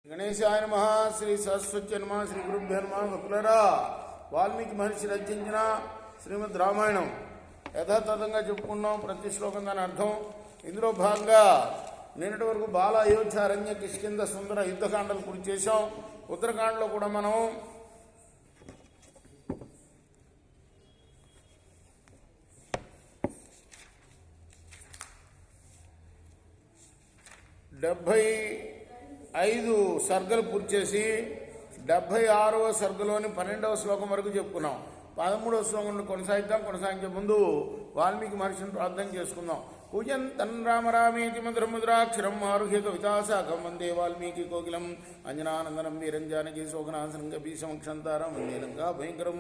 గణేశాయ నమః. శ్రీ సరస్వతి నమః. శ్రీ గురుభ్యో నమః. భక్తులారా, వాల్మీకి మహర్షి రచించిన శ్రీమద్ రామాయణం యథాతథంగా చెప్పుకున్నాం. ప్రతి శ్లోకం దాని అర్థం. ఇందులో భాగంగా నిన్నటి వరకు బాల, అయోధ్య, అరణ్య, కిష్కింధ, సుందర యుద్ధకాండలు పూర్తి చేశాం. ఉత్తరకాండలో కూడా మనం 75 సర్గలు పూర్తి చేసి 76వ సర్గలోని 12వ శ్లోకం వరకు చెప్పుకున్నాం. 13వ శ్లోకం నుండి కొనసాగించే ముందు వాల్మీకి మహర్షిని ప్రార్థన చేసుకుందాం. పూజంతం రామ రామేతి మధురముద్రాక్షరం ఆరుహ్య కవితాశాఖం వందే వాల్మీకి కోకిలం అంజనానందనం వీరం జానకి శోకనాశనం కపీశమక్షంతారం వందే లంకా భయంకరం.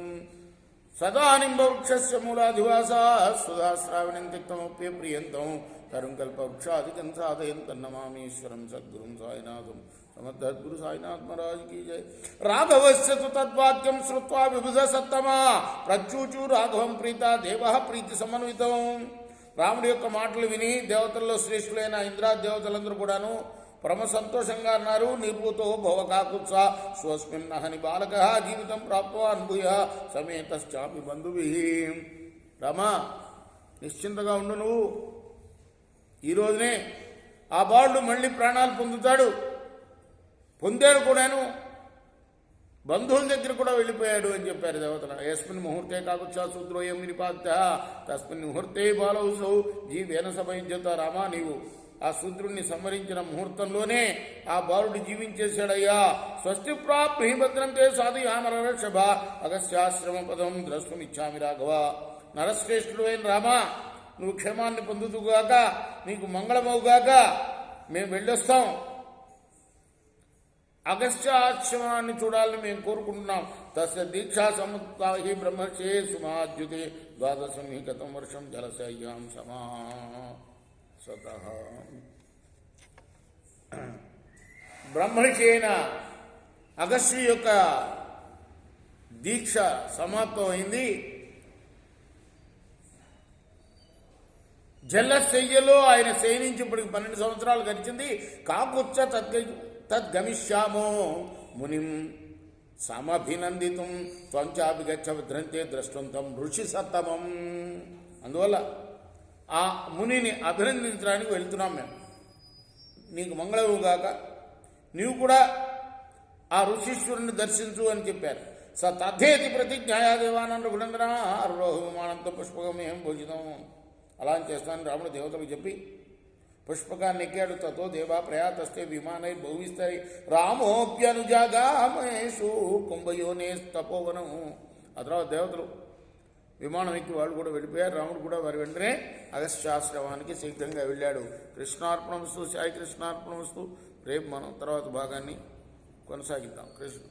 సదా నింబవృక్షస్య మూలాధివాసా సుధాశ్రావణం తిక్తమప్య ప్రియంతం తరుం కల్పవృక్షాధికం సాధయంతన్నమామీశ్వరం సద్గురుం సాయినాథం సమర్థద్గురు సాయినాథ్ మహారాజ్ की जय. రాఘవస్య తద్వాక్యం శ్రుత్వా విభుజ సత్తమా ప్రచ్యూచు రాఘవం ప్రీత దేవ ప్రీతి సమన్వితం. రాముడి యొక్క మాటలు విని దేవతల్లో శ్రేష్ఠులైన ఇంద్రాది దేవతలందరూ కూడాను పరమ సంతోషంగా అన్నారు. నిర్భూతో భవకాకుత్స స్వస్మిన్నహని బాలక జీవితం ప్రాప్త్వా అనుభూయ సమేతశ్చాపి బంధువి. రామా, నిశ్చింతగా ఉండు. నువ్వు ఈ రోజునే ఆ బాలుడు మళ్ళీ ప్రాణాలు పొందాడు కూడాను. బంధువుల దగ్గర కూడా వెళ్ళిపోయాడు అని చెప్పారు దేవతలు. యస్మిన్ ముహూర్తే కాకుచ్చా శూద్రోయం నిపాత్య తస్మిన్ ముహూర్తే బాలౌసౌ జీవేన సమయుజ్యత. రామా, నీవు ఆ శూద్రుణ్ణి సంహరించిన ముహూర్తంలోనే ఆ బాలుడు జీవించేశాడయ్యా. స్వస్తి ప్రాప్తి భద్రంతే సాధుయామరషభ అగస్యాశ్రమ పదం ద్రష్టుమిచ్చామి రాఘవ. నరశ్రేష్ఠుడు అయిన రామా, నువ్వు క్షేమాన్ని పొందుతుగాక, నీకు మంగళమవుగాక. మేము వెళ్ళొస్తాం. అగస్త్య ఆశ్రమాన్ని చూడాలని మేము కోరుకుంటున్నాం. తస్య దీక్షా సముత్తాహి బ్రహ్మర్షే సుమాద్యుతే ద్వాదశం హి గతం వర్షం జలశయ్యాం సమా స్వతః. బ్రహ్మర్షి అయిన అగస్త్య యొక్క దీక్ష సమాప్తం అయింది. జలశయ్యలో ఆయన శయనించి ఇప్పటికి 12 సంవత్సరాలు గడిచింది. కాకుచ్చ తద్గమిష్యామో మునిం సమభినందితం త్వంచాభిగచ్చ భద్రంతే ద్రష్టంతం ఋషి సత్తమం. అందువల్ల ఆ మునిని అభినందించడానికి వెళ్తున్నాం మేము. నీకు మంగళవుగాక, నీవు కూడా ఆ ఋషీశ్వరుని దర్శించు అని చెప్పారు. స తథేతి ప్రతిజ్ఞాయా దేవానంద గుణందన ఆరోహ విమానంతో పుష్పకమేం భోజితం. అలా చేస్తానని రాముడు దేవతలకు చెప్పి పుష్పకాన్ని ఎక్కాడు. తతో దేవా ప్రయాతస్తే విమానై భవిస్తాయి రామోప్యనుజాగామేషు కుంభయోనే తపోవనం. ఆ తర్వాత దేవతలు విమానం ఎక్కి వాళ్ళు కూడా వెళ్ళిపోయారు. రాముడు కూడా వారి వెంటనే అగస్త్యాశ్రమానికి శీఘ్రంగా వెళ్ళాడు. కృష్ణార్పణమస్తు. సాయి కృష్ణార్పణమస్తు. రేపు మనం తర్వాత భాగాన్ని కొనసాగిద్దాం. కృష్ణ